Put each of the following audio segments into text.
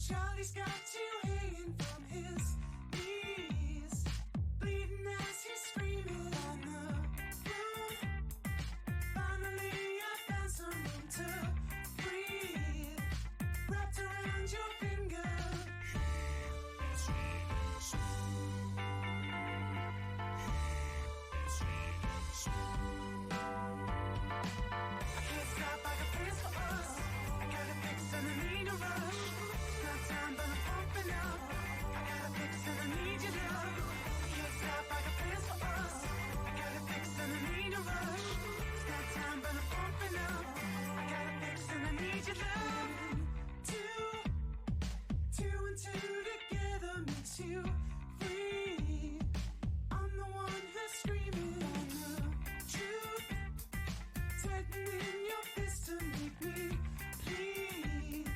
Charlie's got you hanging from his knees, bleeding as he's screaming on the roof. Finally, I found some room to breathe, wrapped around your finger. I can't stop, I got plans for us. I got a fix and I need a rush. It's not time, but I'm pumping up. I got a fix and I need your love. I can't stop, I got plans for us. I got a fix and I need a rush. It's not time, but I'm pumping up. I got a fix and I need your love. Two and two together makes you free. I'm the one who's screaming on the truth, tightening your fist to make me bleed,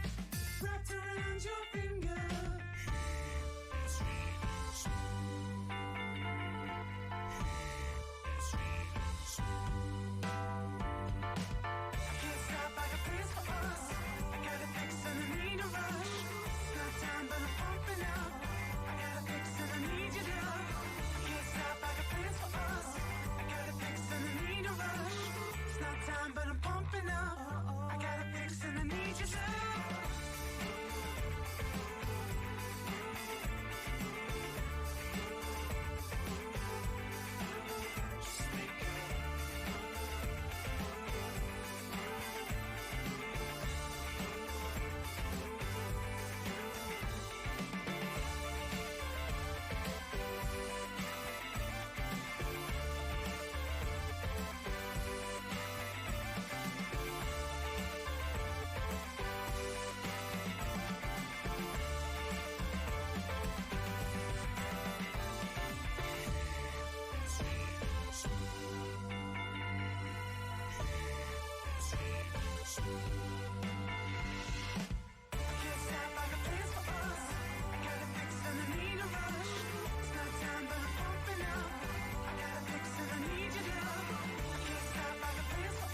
wrapped around your finger. I can't stop, I got plans for us. I got a fix and I need a rush. It's not time, but I'm pumping up. I got a fix and I need your love. I can't stop, I got plans for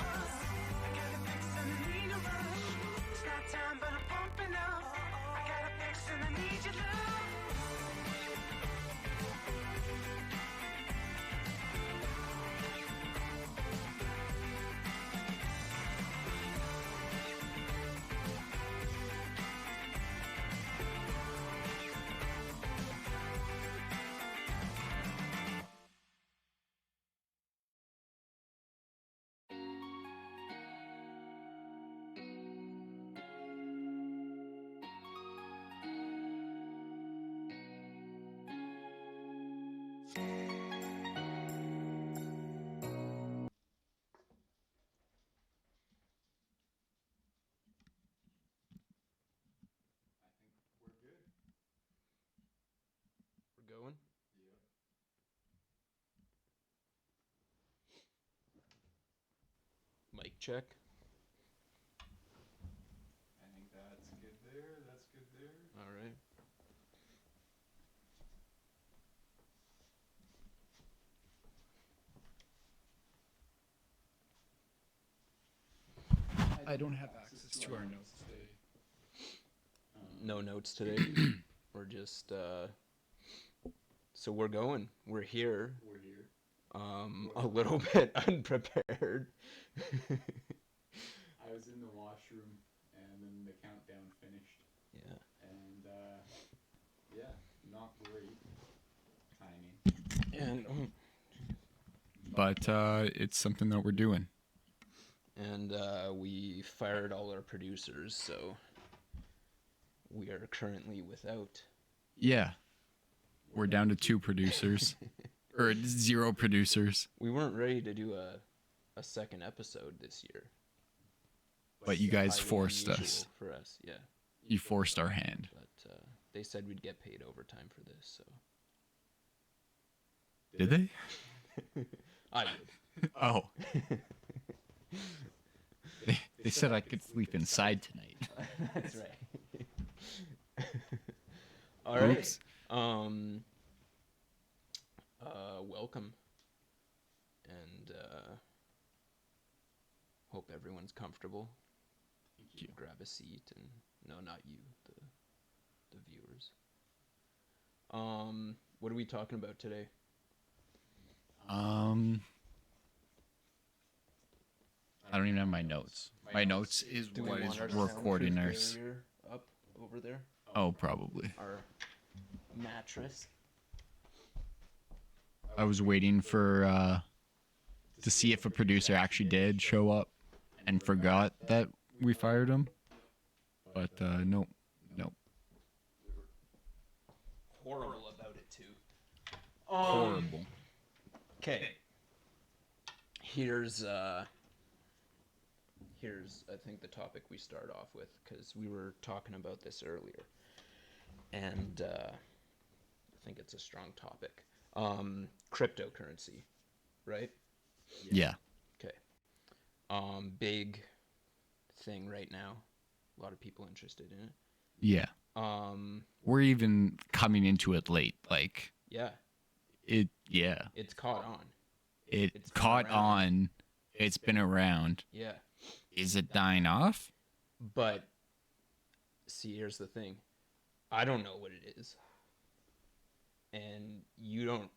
us. I got a fix and I need a rush. It's not time, but I'm pumping up. I got a fix and I need your love. We're going? Yep. Mic check. I think that's good there. That's good there. All right. I don't have access to our notes today. No notes today. We're just so we're going. We're here. We're here. A little bit unprepared. I was in the washroom and then the countdown finished. Yeah. And yeah, not great timing. And But it's something that we're doing. we fired all our producers, so we are currently without. Yeah. We're down to 2 producers. Or 0 producers. We weren't ready to do a second episode this year. But you guys Highly forced unusual us. for us, yeah. You forced our hand. But they said we'd get paid overtime for this, so Did they? I would. Oh. They said I could sleep inside tonight. That's right. All right. Oops. Welcome. And hope everyone's comfortable. Thank you. Grab a seat and no, not you. the viewers. What are we talking about today? I don't even have my notes. My notes is Do we what want is our recording soundproof ours. barrier up over there? Oh, probably. Our mattress. I was waiting for to see if a producer actually did show up and forgot that we fired him. But nope. Horrible about it too. Horrible. Okay. Here's I think the topic we start off with, because we were talking about this earlier, and I think it's a strong topic. Cryptocurrency, right? Yeah. Okay. Big thing right now. A lot of people interested in it. Yeah. We're even coming into it late. Like Yeah, it. Yeah. it's caught on. It It's been caught around. on. It's been around. Yeah, Is it dying off? but see, here's the thing. I don't know what it is, and you don't.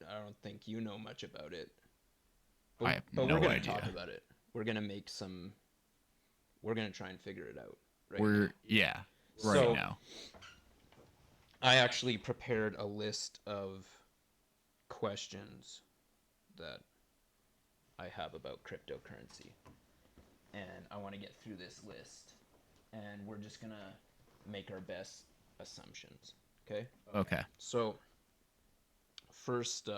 I don't think you know much about it. But, I have but no we're gonna idea. talk about it. We're gonna make some. We're gonna try and figure it out. Right We're now. yeah. Right So- now. I actually prepared a list of questions that I have about cryptocurrency. And I want to get through this list. And we're just going to make our best assumptions. Okay? Okay. So, first,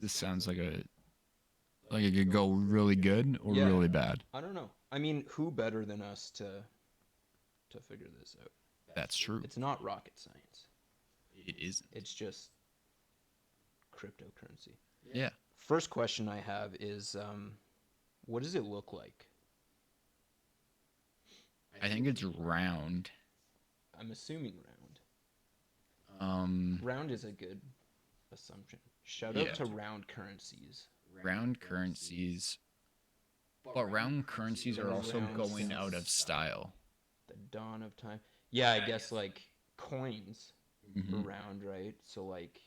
This sounds like it could go really good or Yeah. really bad. I don't know. I mean, who better than us to figure this out? That's true. It's not rocket science. It isn't. It's just cryptocurrency. Yeah. First question I have is, what does it look like? I think it's round. I'm assuming round. Round is a good assumption. Shout Yeah. out to round currencies. Round currencies. But round currencies are also Round going out of since style. The dawn of time. Yeah, I guess like coins Mhm. were round, right? So like,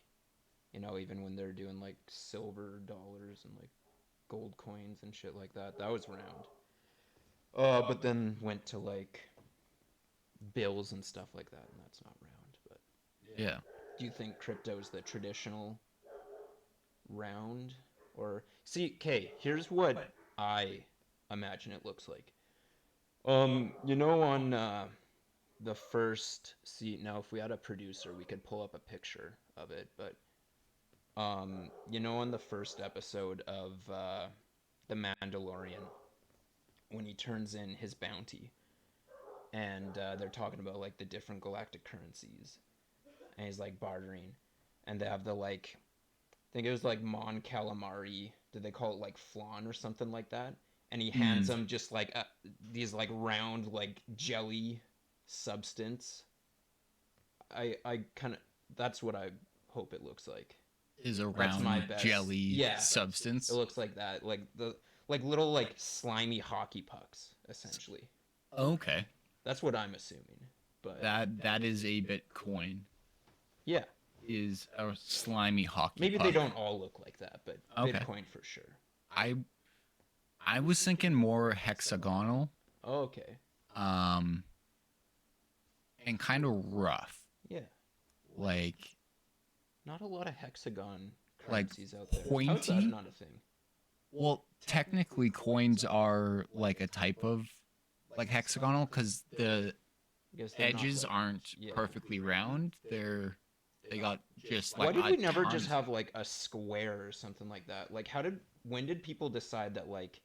even when they're doing like silver dollars and like gold coins and shit like that, that was round. But then went to like bills and stuff like that, and that's not round. But Yeah. do you think crypto is the traditional round? Or see, okay, here's what I imagine it looks like. On the first now if we had a producer, we could pull up a picture of it, but on the first episode of The Mandalorian, when he turns in his bounty, and they're talking about like the different galactic currencies, and he's like bartering, and they have the like, I think it was like Mon Calamari. Did they call it like flan or something like that? And he hands them just like these like round like jelly substance. I kind of, that's what I hope it looks like. Is a That's my round best. jelly Yeah. substance. It looks like that, like the little like slimy hockey pucks, essentially. Okay. That's what I'm assuming. But That is a Bitcoin. yeah, Is a slimy hockey maybe puck. they don't all look like that, but Okay. Bitcoin for sure. I was thinking more hexagonal, Oh, okay. and kind of rough. Yeah. Like Not a lot of hexagon Like currencies out there. How's that pointy? not a thing? well, technically coins are like a type of like hexagonal because the I guess they're not edges like- aren't yeah. perfectly round. They got just Why like did a we never ton just of- have like a square or something like that? Like when did people decide that like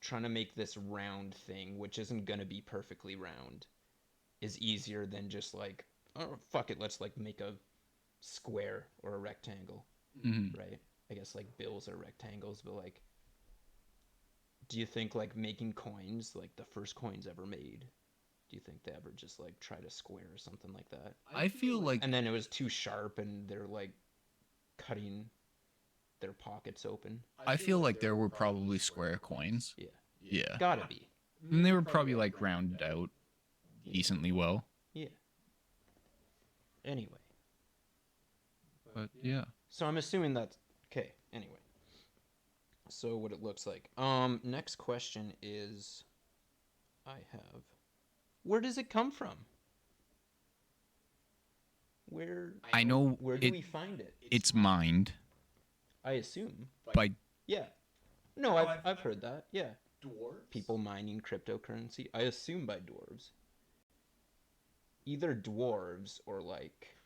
trying to make this round thing, which isn't gonna be perfectly round, is easier than just like, oh fuck it, let's like make a square or a rectangle, Mhm. right? I guess like bills are rectangles, but like, do you think like making coins, like the first coins ever made, do you think they ever just like tried a square or something like that? I feel like And then it was too sharp and they're like cutting their pockets open. I feel like there were probably square coins. Yeah. Yeah. Gotta be. And they were probably like rounded out decently well. Yeah. Anyway, But yeah. so I'm assuming that's okay. Anyway, so what it looks like. Next question is, I have, where does it come from? Where I know where do we find it? it's mined I assume. by Yeah. No, I've heard that. Yeah. Dwarves? People mining cryptocurrency. I assume by dwarves. Either dwarves or like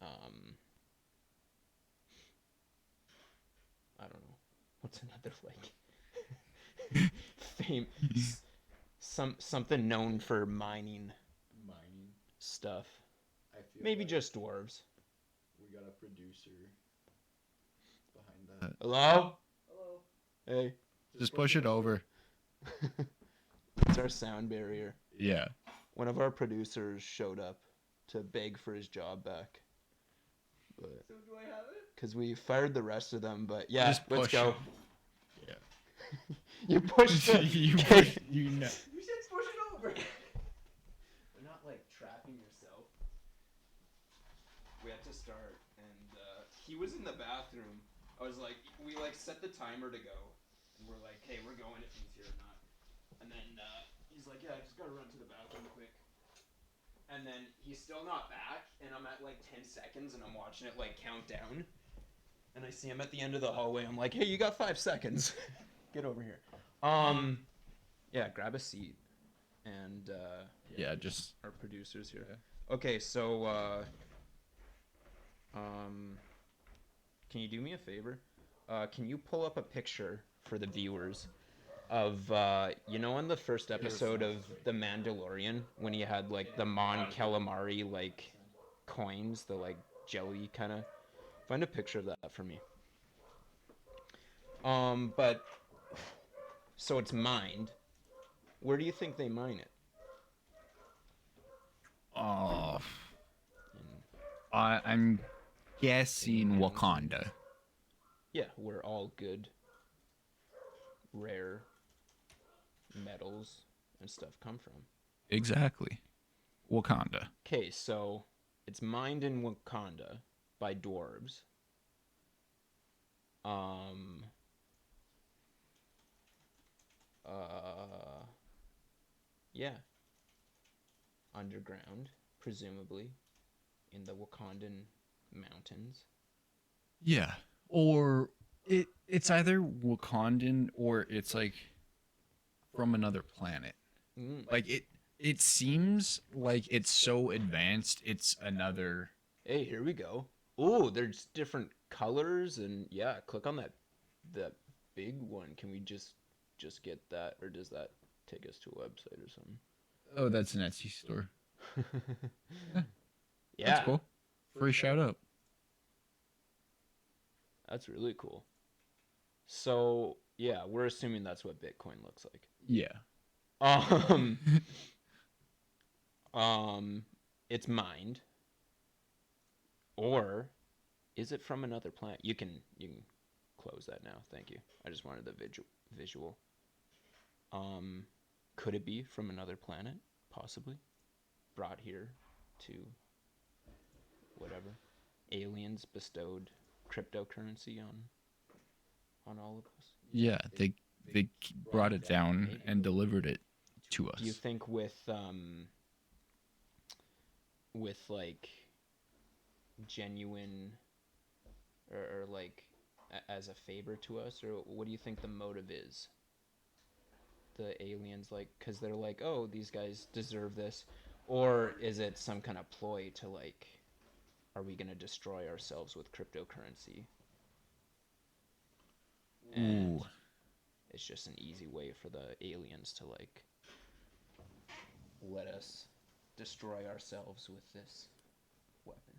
um I don't know. What's another like fame something known for mining Mining. stuff. I feel Maybe like just dwarves. we got a producer behind that. Hello? Hello. Hey. just push it over. It's our sound barrier. Yeah. One of our producers showed up to beg for his job back. But So do I have it? because we fired the rest of them, but yeah, Just let's push go. it. You pushed the you okay. push, you know. You said push it over. We're not like trapping yourself. We had to start, and he was in the bathroom. I was like, we like set the timer to go, and we're like, hey, we're going if he's here or not. And then he's like, yeah, I just gotta run to the bathroom quick. And then he's still not back, and I'm at like 10 seconds, and I'm watching it like count down. And I see him at the end of the hallway. I'm like, hey, you got 5 seconds. Get over here. Yeah, grab a seat. And Yeah, just our producers here. Okay, so can you do me a favor? Can you pull up a picture for the viewers of you know, on the first episode of The Mandalorian when he had like the Mon Calamari like coins, the like jelly kind of. Find a picture of that for me. But so it's mined. Where do you think they mine it? oh, I'm guessing Wakanda. Yeah, where all good, rare metals and stuff come from. Exactly. Wakanda. Okay, so it's mined in Wakanda by dwarves. Yeah. Underground, presumably, in the Wakandan mountains. Yeah. Or it's either Wakandan or it's like from another planet. Mm. Like it seems like it's so advanced it's another Hey, here we go. Oh, there's different colors and yeah, click on that big one. Can we just get that, or does that take us to a website or something? oh, that's an Etsy store. Yeah, That's cool. Free shout out. that's really cool. So yeah, we're assuming that's what Bitcoin looks like. Yeah. Um, it's mined, or is it from another planet? You can close that now. Thank you. I just wanted the visual. Could it be from another planet? Possibly. Brought here to whatever. Aliens bestowed cryptocurrency on all of us. Yeah, they brought it down and delivered it to us. Do you think with like genuine or like as a favor to us, or what do you think the motive is? The aliens, like, because they're like, oh, these guys deserve this, or is it some kind of ploy to like, are we gonna destroy ourselves with cryptocurrency? And Ooh. it's just an easy way for the aliens to like let us destroy ourselves with this weapon.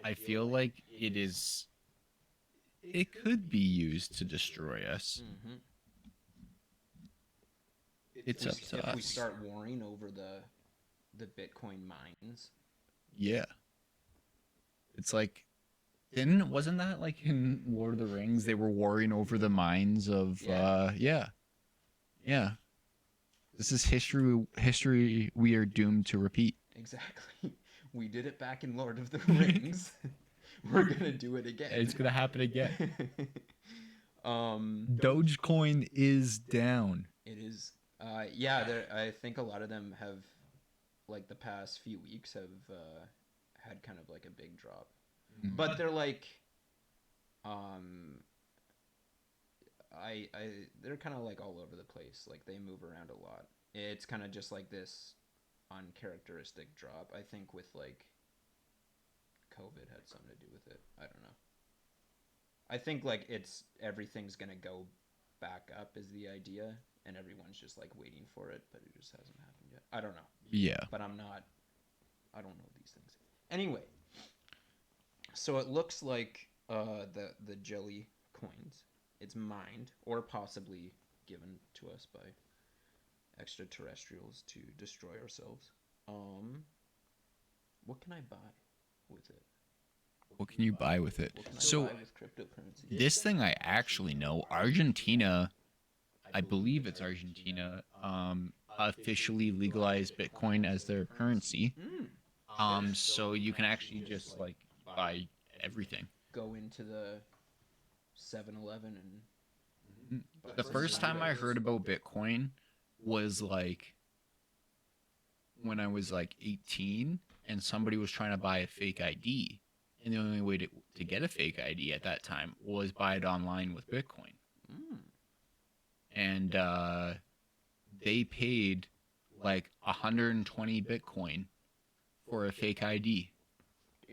I feel like it could be used to destroy us. Mm-hmm. It's up to If we us. start warring over the Bitcoin mines. Yeah. It's like wasn't that like in Lord of the Rings they were warring over the mines of Yeah. Yeah. This is history we are doomed to repeat. Exactly. We did it back in Lord of the Rings. We're gonna do it again. It's gonna happen again. um, Dogecoin is down. it is. Yeah, I think a lot of them have, like the past few weeks, have had kind of like a big drop, but they're like, they're kind of like all over the place. Like they move around a lot. It's kind of just like this uncharacteristic drop. I think with like COVID had something to do with it. I don't know. I think like everything's gonna go back up is the idea, and everyone's just like waiting for it, but it just hasn't happened yet. I don't know. Yeah. But I don't know these things. Anyway, so it looks like the jelly coins. It's mined or possibly given to us by extraterrestrials to destroy ourselves. What can I buy with it? What can you buy with it? What can I So buy with cryptocurrency? this thing I actually know, Argentina, I believe it's Argentina, officially legalized Bitcoin as their currency. So you can actually just like buy everything. Go into the 7-Eleven and The first time I heard about Bitcoin was like when I was like 18 and somebody was trying to buy a fake ID. And the only way to get a fake ID at that time was buy it online with Bitcoin. And they paid like 120 Bitcoin for a fake ID,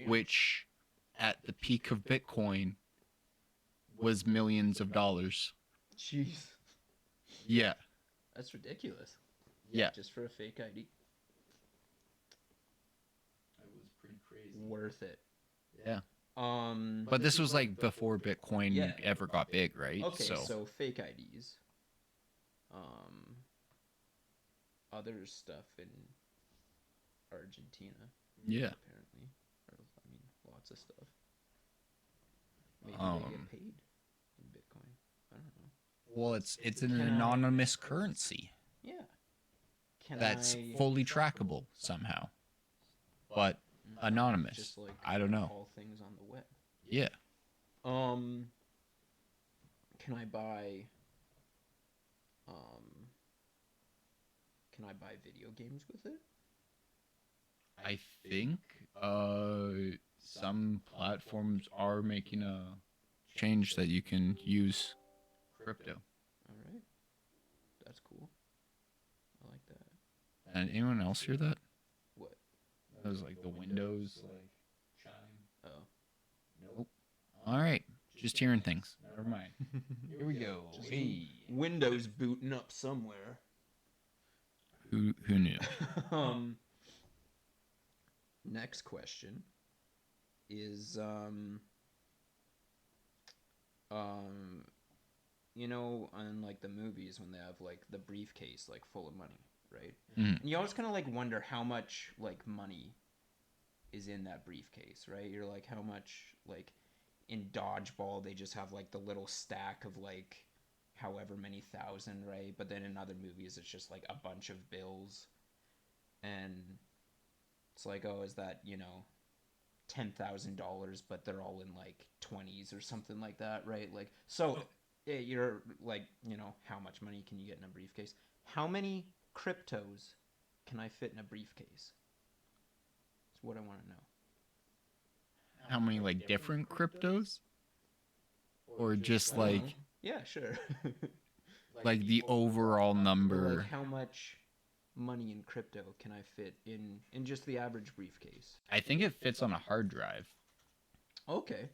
which at the peak of Bitcoin was millions of dollars. jeez, Yeah. that's ridiculous. Yeah. Just for a fake ID, That was pretty crazy. worth it. Yeah. Um, But this was like before Bitcoin Yeah. ever got big, right? okay, so fake IDs. Other stuff in Argentina. Yeah. Apparently, or I mean, lots of stuff. Maybe they Um, get paid in Bitcoin. I don't know. Well, it's an Can I- anonymous currency Yeah. Can that's I fully trackable somehow, but anonymous. just like I don't know. all things on the web? Yeah. Can I buy? Can I buy video games with it? I think some platforms are making a change that you can use crypto. All right, that's cool. I like that. And anyone else hear that? What? That was like the windows like chime. Oh, Nope. All right. Just hearing things. Never mind. Here we go. Hey. Windows booting up somewhere. Who knew? Next question is you know, on like the movies when they have like the briefcase like full of money, right? Mhm. And you always kind of like wonder how much like money is in that briefcase, right? You're like, how much, like in dodgeball they just have like the little stack of like however many thousand, right? But then in other movies it's just like a bunch of bills, and it's like, oh, is that, you know, $10,000, but they're all in like 20s or something like that, right? Like, so you're like, you know, how much money can you get in a briefcase? How many cryptos can I fit in a briefcase? That's what I want to know. How many like different cryptos? Or just I don't like know. Yeah, sure. like the overall number? Like, how much money in crypto can I fit in just the average briefcase? I think it fits on a hard drive. Okay.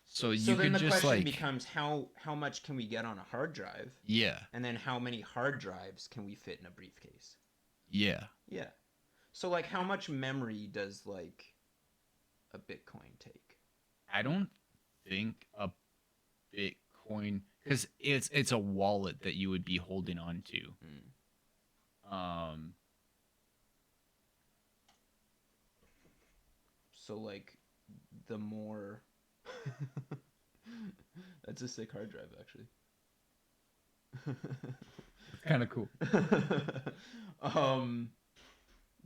So So you then could the just question like becomes how much can we get on a hard drive? yeah. And then how many hard drives can we fit in a briefcase? Yeah. Yeah. So like how much memory does like a Bitcoin take? I don't think a Bitcoin, because it's a wallet that you would be holding on to. So like the more that's a sick hard drive actually. Kind of cool.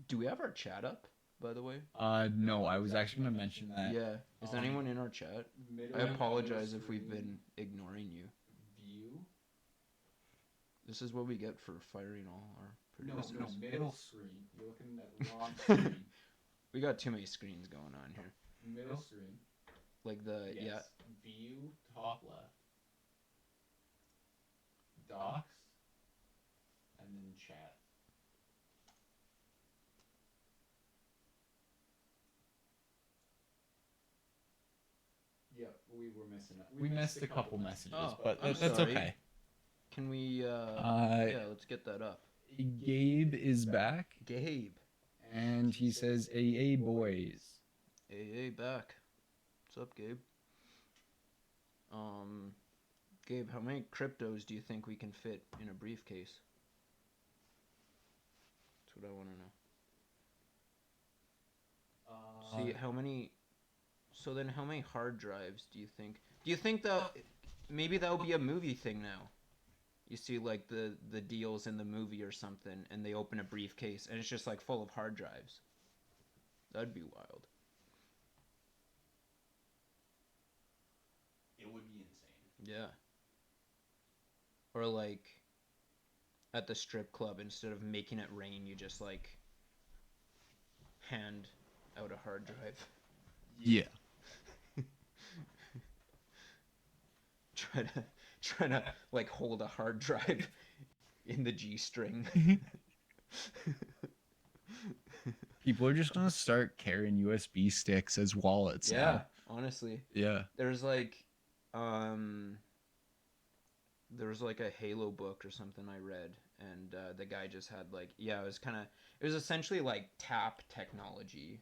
Do we have our chat up? by the way? No, I was actually gonna mention that. Yeah. Is anyone in our chat? I apologize if we've been ignoring you. View. This is what we get for firing all our producers. No, middle screen. You're looking at launch screen. We got too many screens going on here. Middle screen. Like the Yes. View, top left. Docs. And then chat. Yep, we were missing it. We missed a couple messages, Oh, but I'm that's sorry. okay. Can we yeah, let's get that up. Gabe is back, Gabe. and he says, "AA boys." Hey, back. What's up, Gabe? Gabe, how many cryptos do you think we can fit in a briefcase? That's what I want to know. See, how many... So then how many hard drives do you think... Do you think that... Maybe that would be a movie thing now. You see, like, the deals in the movie or something, and they open a briefcase, and it's just, like, full of hard drives. That'd be wild. It would be insane. Yeah. Or like at the strip club, instead of making it rain, you just like hand out a hard drive. Yeah. try to like hold a hard drive in the G string. People are just gonna start carrying USB sticks as wallets. Yeah, now. honestly. Yeah. There's like there was like a Halo book or something I read, and the guy just had like, yeah, it was essentially like tap technology.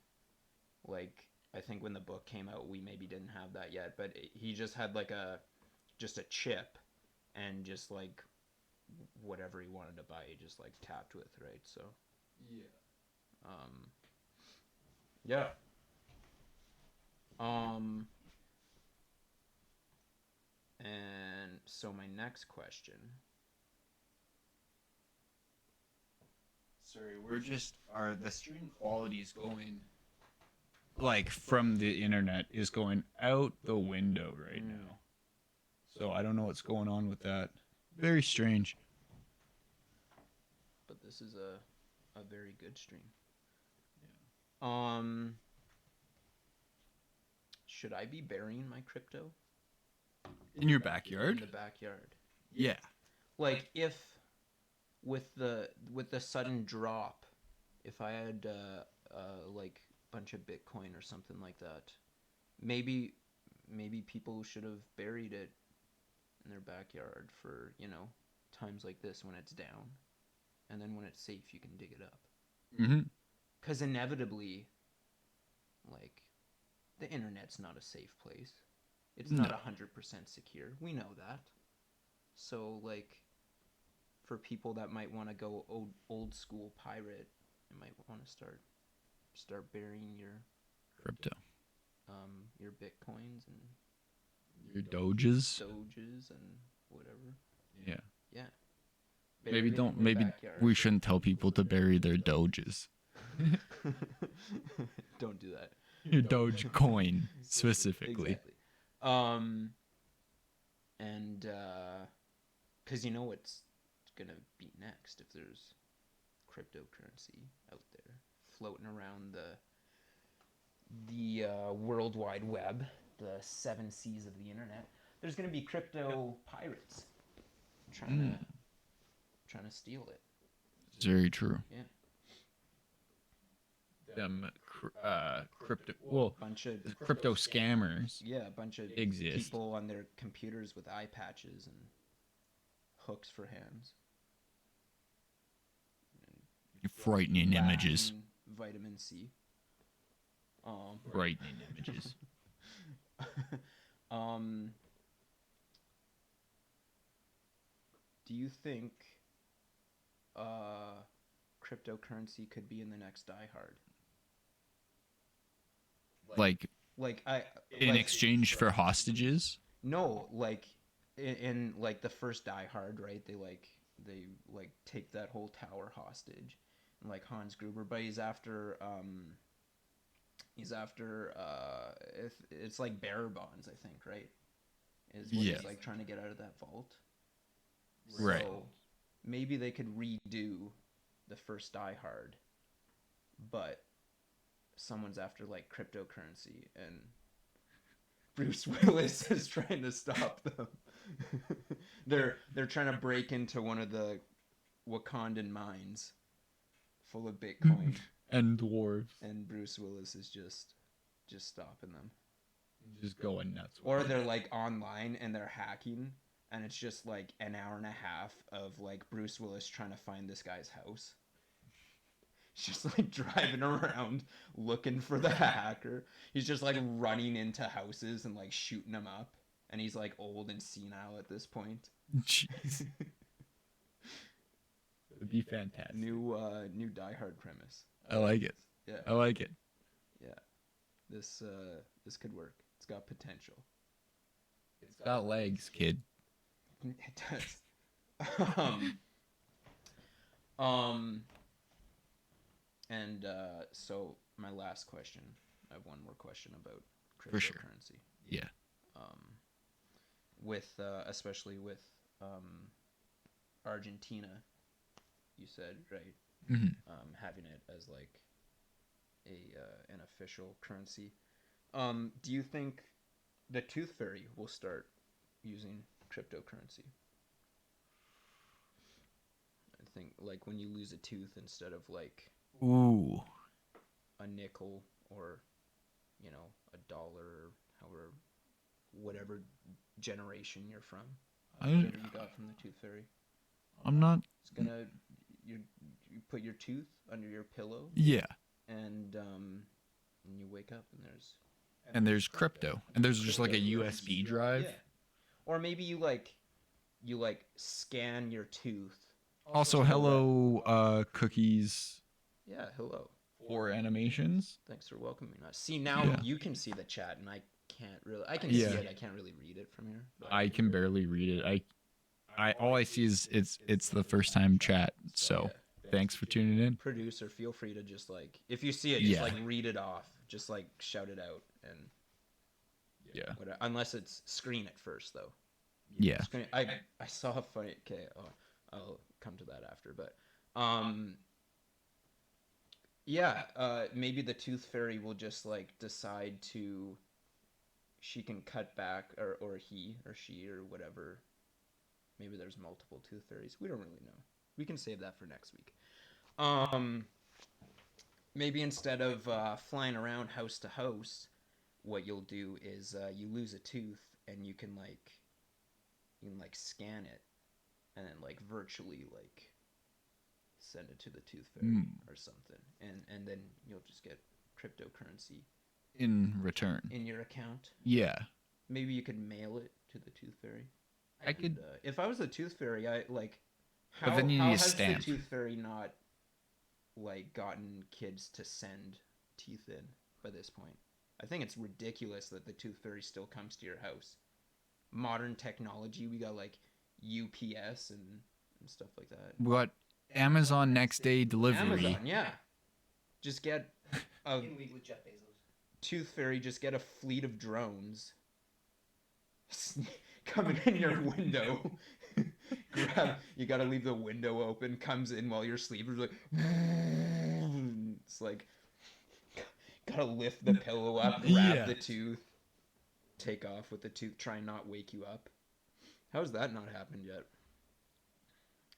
Like, I think when the book came out, we maybe didn't have that yet, but he just had like just a chip, and just like whatever he wanted to buy, he just like tapped with, right? So Yeah. And so my next question. Sorry, the stream quality is going, like, from the internet is going out the window right now. So I don't know what's going on with that. Very strange. But this is a very good stream. Yeah. Should I be burying my crypto? In your backyard? In the backyard. Yeah. Like, if with the sudden drop, if I had like a bunch of Bitcoin or something like that, maybe people should have buried it in their backyard for, times like this when it's down, and then when it's safe you can dig it up. Mm-hmm. Because inevitably, like, the internet's not a safe place. It's not 100% secure. We know that. So, like, for people that might want to go old school pirate, you might want to start burying your Crypto. Your Bitcoins and Your Doges. and whatever. Yeah. Yeah. Maybe we shouldn't tell people to bury their Doges. Don't do that. Your Dogecoin specifically. Exactly. And because you know what's gonna be next if there's cryptocurrency out there floating around the World Wide Web, the 7 C's of the internet. There's gonna be crypto pirates trying to steal it. It's very true. Yeah. Them crypto scammers. Yeah, a bunch of exist. people on their computers with eye patches and hooks for hands. Frightening images. Vitamin C. Frightening images. Do you think cryptocurrency could be in the next Die Hard? Like in exchange for hostages? No, like in like the first Die Hard, right? They take that whole tower hostage, and like Hans Gruber, but he's after He's after if it's like bearer bonds, I think, right? Is what Yeah. he's like trying to get out of that vault. Right. So maybe they could redo the first Die Hard, but someone's after like cryptocurrency and Bruce Willis is trying to stop them. They're trying to break into one of the Wakandan mines full of Bitcoin, And dwarves and Bruce Willis is just stopping them. just going nuts. Or they're like online and they're hacking, and it's just like an hour and a half of like Bruce Willis trying to find this guy's house. He's just like driving around looking for the hacker. He's just like running into houses and like shooting them up. And he's like old and senile at this point. Jeez. It'd be fantastic. New Die Hard premise. I like it. Yeah. I like it. Yeah. This could work. It's got potential. It's got legs, kid. It does. And so my last question, I have one more question about cryptocurrency. For sure. Yeah. With especially with Argentina, you said, right? Mm-hmm. Having it as like an official currency. Do you think the Tooth Fairy will start using cryptocurrency? I think like when you lose a tooth, instead of like Ooh. a nickel or a dollar, or however, whatever generation you're from, whatever you got from the Tooth Fairy, I'm not. it's gonna you put your tooth under your pillow, Yeah. and you wake up and And there's crypto. And there's just like a USB drive. yeah. Or maybe you scan your tooth. Also, hello, cookies Yeah, hello. for animations. Thanks for welcoming us. See, now Yeah. you can see the chat, and I can't really. I can Yeah. see it. I can't really read it from here. But I can barely read it. I all I see is it's the first time chat. So thanks for tuning in. producer, feel free to just like, if you see it, just Yeah. like read it off. Just like shout it out, and Yeah. whatever. Unless it's screen it first, though. Yeah. Screen. I saw a funny. Okay, I'll come to that after, but yeah, maybe the Tooth Fairy will just like decide to. She can cut back, or he or she or whatever. Maybe there's multiple Tooth Fairies. We don't really know. We can save that for next week. Maybe instead of flying around house to house, what you'll do is you lose a tooth, and you can scan it, and then like virtually like send it to the Tooth Fairy or something, and then you'll just get cryptocurrency In return. in your account. Yeah. Maybe you could mail it to the Tooth Fairy. I could. If I was the Tooth Fairy, I like. But How, then you how need a has stamp. the Tooth Fairy not like gotten kids to send teeth in by this point? I think it's ridiculous that the Tooth Fairy still comes to your house. Modern technology, we got like UPS and stuff like that. We got Amazon next day delivery. Amazon, yeah. Just get a In league with Jeff Bezos. Tooth Fairy, just get a fleet of drones coming in your window. You gotta leave the window open, comes in while you're sleeping, like it's like gotta lift the pillow up, grab Yeah. the tooth, take off with the tooth, try and not wake you up. How's that not happened yet?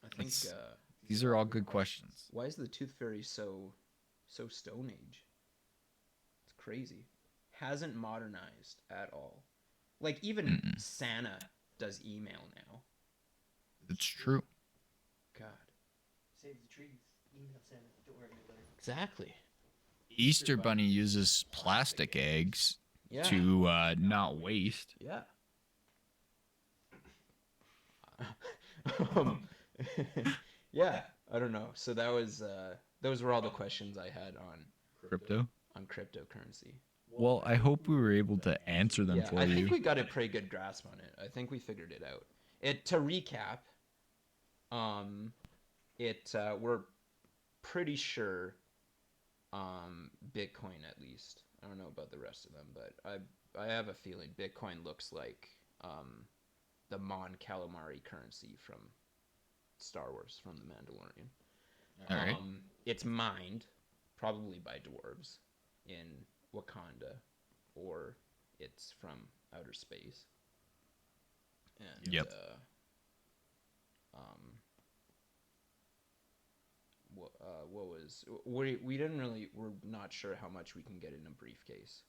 I think That's- These are all good questions. why is the Tooth Fairy so Stone Age? It's crazy. Hasn't modernized at all. Like even Santa does email now. It's true. God. Save the trees. Email Santa. Don't worry about it. Exactly. Easter Bunny uses plastic eggs Yeah. to not waste. Yeah. um, yeah. I don't know. So that was those were all the questions I had Crypto. on cryptocurrency. Well, I hope we were able to answer them Yeah, for I you. think we got a pretty good grasp on it. I think we figured it out. To recap, we're pretty sure Bitcoin, at least, I don't know about the rest of them, but I have a feeling Bitcoin looks like the Mon Calamari currency from Star Wars, from the Mandalorian. All right. It's mined probably by dwarves in Wakanda, or it's from outer space. And Yep. what was we didn't really, we're not sure how much we can get in a briefcase.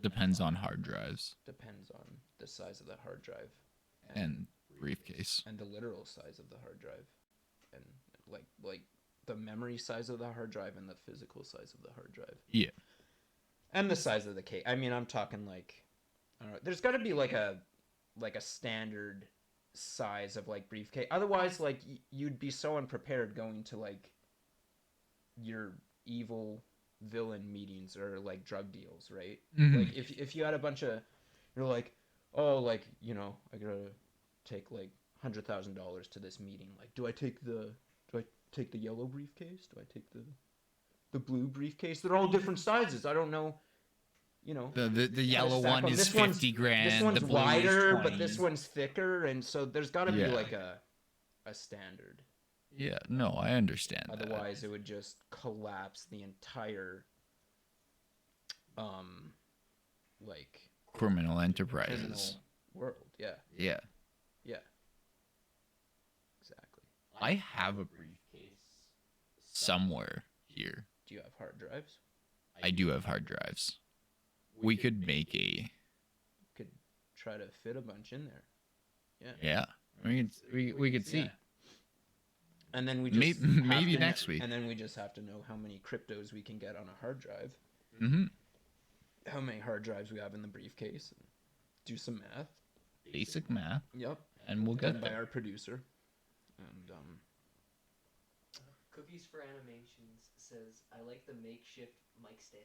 Depends on hard drives Depends on the size of the hard drive and briefcase. and the literal size of the hard drive, and like the memory size of the hard drive and the physical size of the hard drive. Yeah. And the size of the case. I mean, I'm talking like, I don't know. There's got to be like a standard size of like briefcase. Otherwise, like you'd be so unprepared going to like your evil villain meetings or like drug deals, right? Mhm. Like if you had a bunch of, you're like, oh, like, you know, I gotta take like $100,000 to this meeting. Like, do I take the yellow briefcase? Do I take the blue briefcase? They're all different sizes. I don't know. You know, The yellow stack one them. is This one's- 50 grand. this one's the blue wider, is but 20. this one's thicker, and so there's got to be Yeah. like a standard. Yeah, no, I understand that. Otherwise, it would just collapse the entire, like Criminal criminal enterprises. world. Yeah, Yeah. yeah, exactly. I have a briefcase somewhere here. Do you have hard drives? I do have hard drives. We could make a Could try to fit a bunch in there. yeah. We could see. Yeah. And then we May- just have maybe to next week. And then we just have to know how many cryptos we can get on a hard drive, Mm-hmm. how many hard drives we have in the briefcase, and do some math. Basic math, Yep. and we'll Done get by there. our producer. And Cookies for Animations says, I like the makeshift mic stand.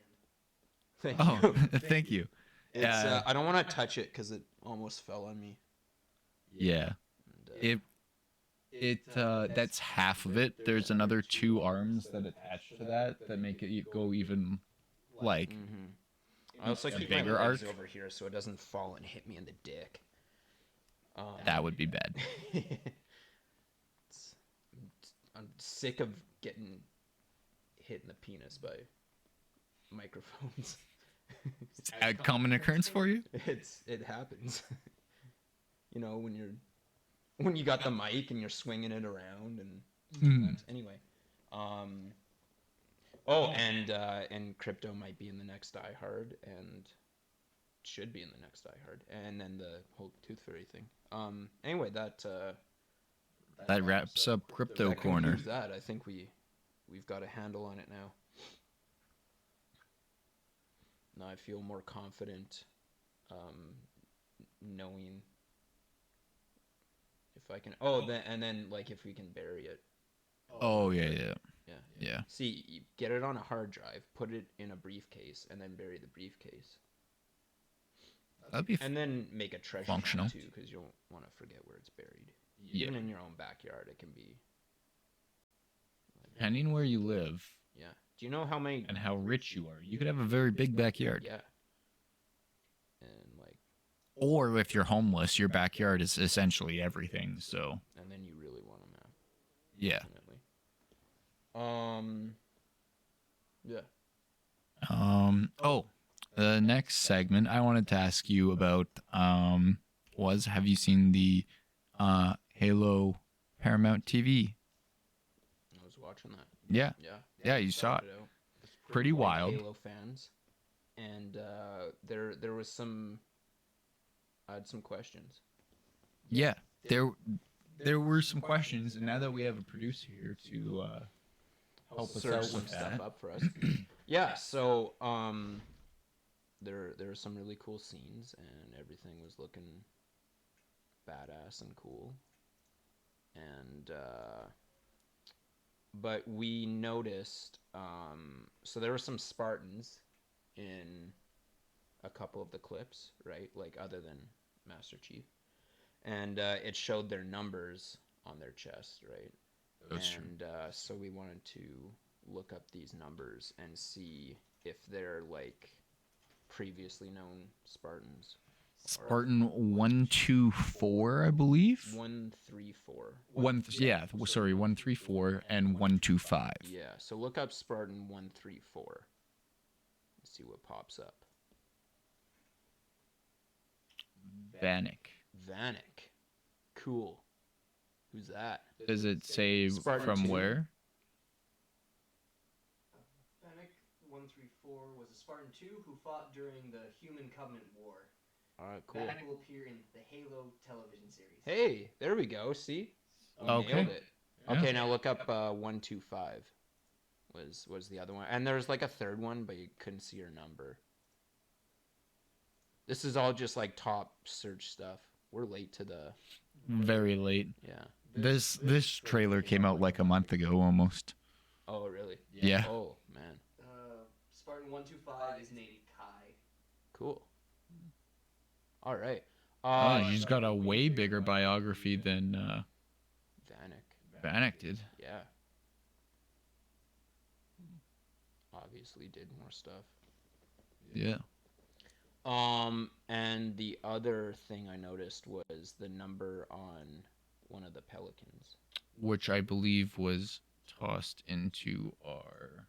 thank Oh, you. thank you. It's I don't want to touch it because it almost fell on me. Yeah. And, That's half of it. There's another 2 arms that attach to that make it go even like I also a keep my bigger legs arc. over here so it doesn't fall and hit me in the dick. that would be bad. I'm sick of getting hit in the penis by microphones. A common occurrence for you? It happens. You know, when you got the mic and you're swinging it around and anyway. And crypto might be in the next Die Hard and should be in the next Die Hard, and then the whole Tooth Fairy thing. Anyway, that Wraps up Crypto that Corner. concludes that. I think we've got a handle on it now. Now I feel more confident, knowing if I can. Then like if we can bury it. Oh yeah. Yeah. See, you get it on a hard drive, put it in a briefcase, and then bury the briefcase. That'd be And then make a treasure functional. hunt too, because you don't want to forget where it's buried. Even in your own backyard, it can be. depending where you live Yeah. Do you know how many? and how rich you are. You could have a very big backyard. Yeah. And like, Or if you're homeless, your backyard is essentially everything. So and then you really want a map. yeah. Definitely. Yeah. The next segment I wanted to ask you about was, have you seen the Halo Paramount TV? I was watching that. Yeah. Yeah. You saw it. Checked out. Pretty Big wild. Halo fans, and there was some. I had some questions. Yeah. There were some questions, and now that we have a producer here to help us Search out some with stuff that. up for us. Yeah. So there were some really cool scenes, and everything was looking badass and cool. And but we noticed, so there were some Spartans in a couple of the clips, right? Like other than Master Chief, and it showed their numbers on their chest, right? That's true. And so we wanted to look up these numbers and see if they're like previously known Spartans. Spartan 124, I believe. 134. Yeah, sorry, 134 and 125. Yeah, so look up Spartan 134. Let's see what pops up. Vanek. Vanek. Cool. Who's that? Does it say Spartan from 2? where? Vanek 134 was a Spartan 2 who fought during the Human Covenant War. Alright, cool. Vanek will appear in the Halo television series. Hey, there we go. See? We Okay. nailed it. Yeah. Okay, now look up 125. Was the other one. And there's like a third one, but you couldn't see her number. This is all just like top search stuff. We're late to the Very late. yeah. This trailer came out like a month ago almost. Oh, really? Yeah. Oh, man. Spartan 125 is named Kai. Cool. All right. Oh, she's got a way bigger biography than Vanek. Vanek did. Yeah. Obviously did more stuff. Yeah. And the other thing I noticed was the number on one of the Pelicans. Which I believe was tossed into our...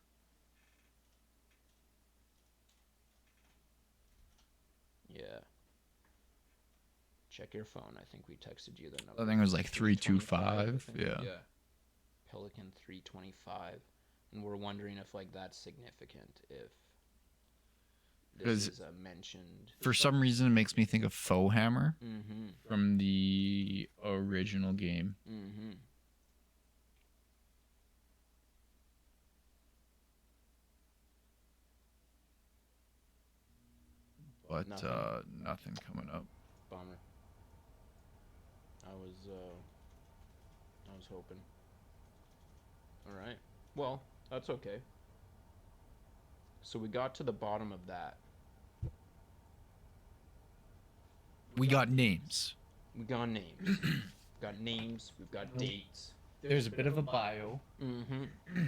Yeah. Check your phone. I think we texted you the number. I think it was like 325. Yeah. Pelican 325. And we're wondering if like that's significant, if this 'Cause is a mentioned. For some reason, it makes me think of Foehammer Mm-hmm. from the original game. Mm-hmm. But Nothing. nothing coming up. Bummer. I was hoping. All right. Well, that's okay. So we got to the bottom of that. We got names. We got names. We've got names. We've got dates. There's a bit of a bio. Mm-hmm. We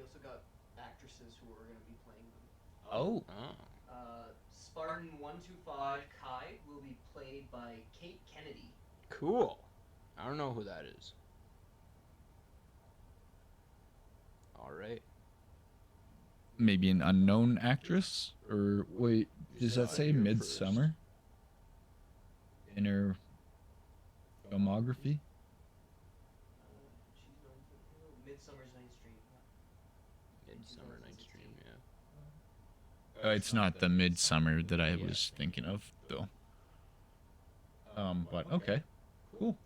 also got actresses who are going to be playing them. Oh. Oh. Spartan 125 Kai will be played by Kate Kennedy. Cool. I don't know who that is. All right. Maybe an unknown actress? Or wait, does that say Here Midsummer? In her filmography? She's known for Midsummer's Night's Dream. Midsummer Night's Dream, yeah. It's not the Midsummer that I Yeah. was thinking of, though. But okay. Cool.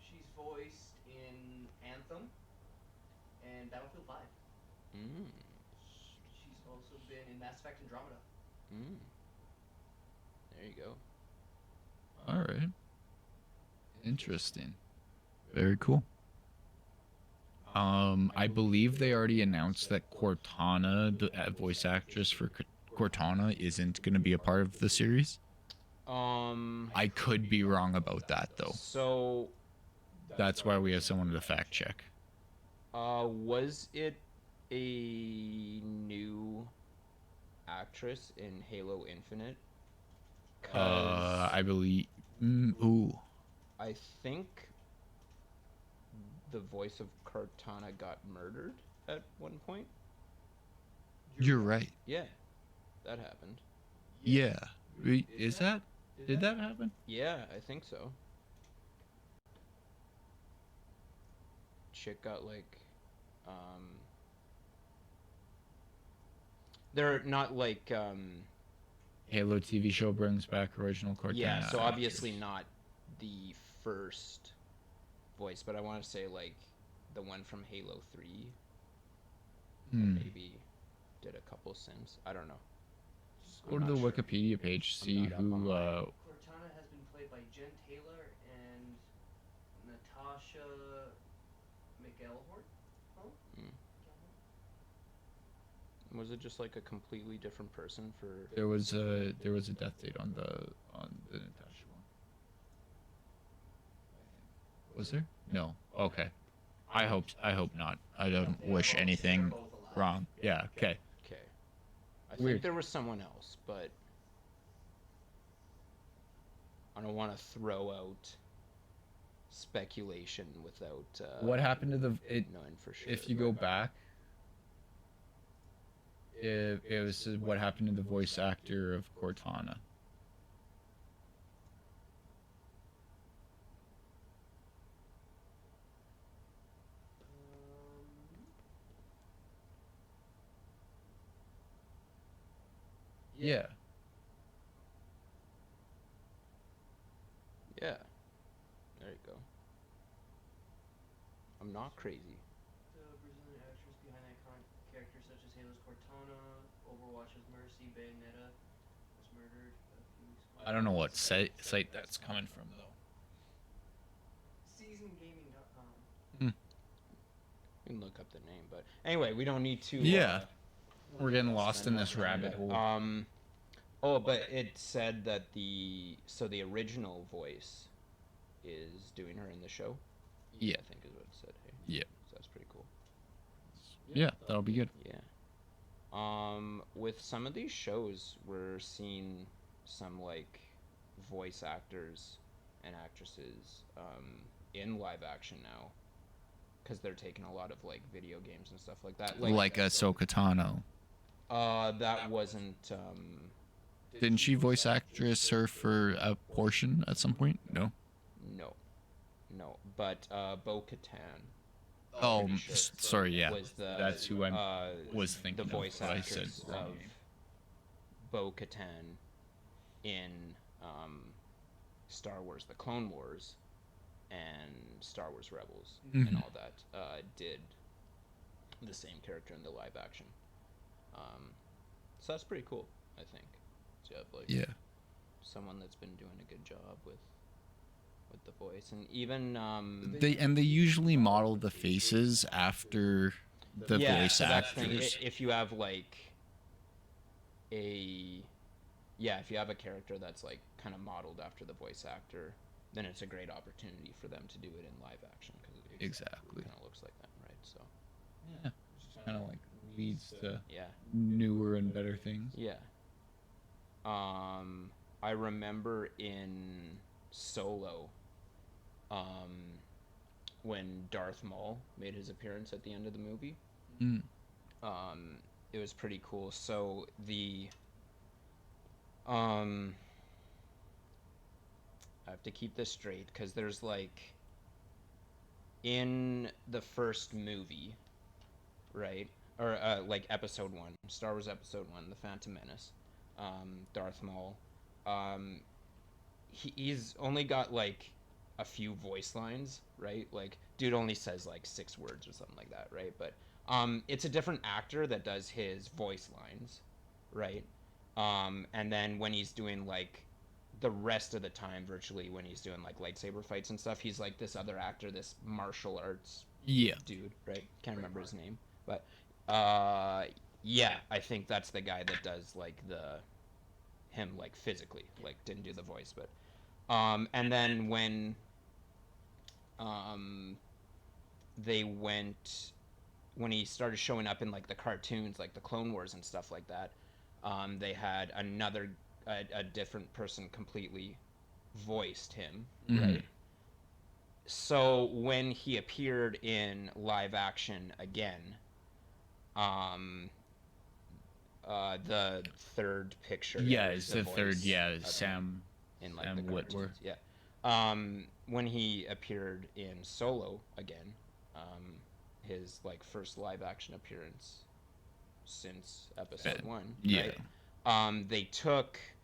She's voiced in Anthem and Battlefield 5. Mm. She's also been in Mass Effect Andromeda. Mm. There you go. All right. Interesting. Very cool. I believe they already announced that Cortana, the voice actress for Cortana, isn't going to be a part of the series. I could be wrong about that, though. So, That's why we have someone to fact check. was it a new actress in Halo Infinite? 'Cause I believe. Ooh. I think the voice of Cortana got murdered at one point. You're right. Yeah, that happened. Yeah. Wait, is that? Did that happen? Yeah, I think so. Chick got like, they're not like, Halo TV show brings back original Cortana. yeah, so obviously actors. not the first voice, but I want to say like the one from Halo 3 maybe did a couple since. I don't know. Go to the Wikipedia page, see not up on who. Cortana has been played by Jen Taylor and Natasha McElhort. Was it just like a completely different person for? There was a death date on the Natasha one. Was there? No. Okay. I hope not. I don't wish anything wrong. Yeah. Okay. Okay. I Weird. think there was someone else, but I don't want to throw out speculation without What happened to knowing for sure. if you go back? It was what happened to the voice actor of Cortana. Yeah. Yeah. There you go. I'm not crazy. The Brazilian actress behind iconic characters such as Halo's Cortana, Overwatch's Mercy, Bayonetta was murdered a few weeks ago. I don't know what site that's coming from though. SeasonGaming.com. You can look up the name, but anyway, we don't need to. Yeah. We're getting lost in this rabbit hole. Oh, but it said that the original voice is doing her in the show. Yeah. I think is what it said. Hey. Yeah. So that's pretty cool. Yeah, that'll be good. Yeah. With some of these shows, we're seeing some like voice actors and actresses in live action now, because they're taking a lot of like video games and stuff like that. Like Ahsoka Tano. That wasn't. Didn't she voice actress her for a portion at some point? No. No. But Bo-Katan. Oh, pretty sure sorry. Yeah, was the that's who I was thinking the voice of. But I actress said wrong of name. Bo-Katan in Star Wars: The Clone Wars and Star Wars Rebels and all that. Did the same character in the live action. So that's pretty cool, I think. So you have like someone that's been doing a good job with the voice, and even They usually model the faces after the voice so that's the thing. actors. If you have like if you have a character that's like kind of modeled after the voice actor, then it's a great opportunity for them to do it in live action, because it Exactly. kind of looks like them, right? So Yeah, just kind of like leads to yeah. newer and better things. Yeah. I remember in Solo, when Darth Maul made his appearance at the end of the movie. Mm. It was pretty cool. So I have to keep this straight, because there's like, in the first movie, right? Or like episode 1, Star Wars episode 1, The Phantom Menace, Darth Maul, he's only got like a few voice lines, right? Like, dude only says like 6 words or something like that, right? But it's a different actor that does his voice lines, right? And then when he's doing like the rest of the time, virtually, when he's doing like lightsaber fights and stuff, he's like this other actor, this martial arts dude, right? Can't remember his name, but yeah, I think that's the guy that does like him like physically, like didn't do the voice, but and then when when he started showing up in like the cartoons, like the Clone Wars and stuff like that, they had a different person completely voiced him, right? So when he appeared in live action again, the third picture. Yeah, was it's the third. voice Yeah, of him Sam. in like Sam the Witwer. cartoons. Yeah. When he appeared in Solo again, his like first live action appearance since episode 1. Yeah. Right? They took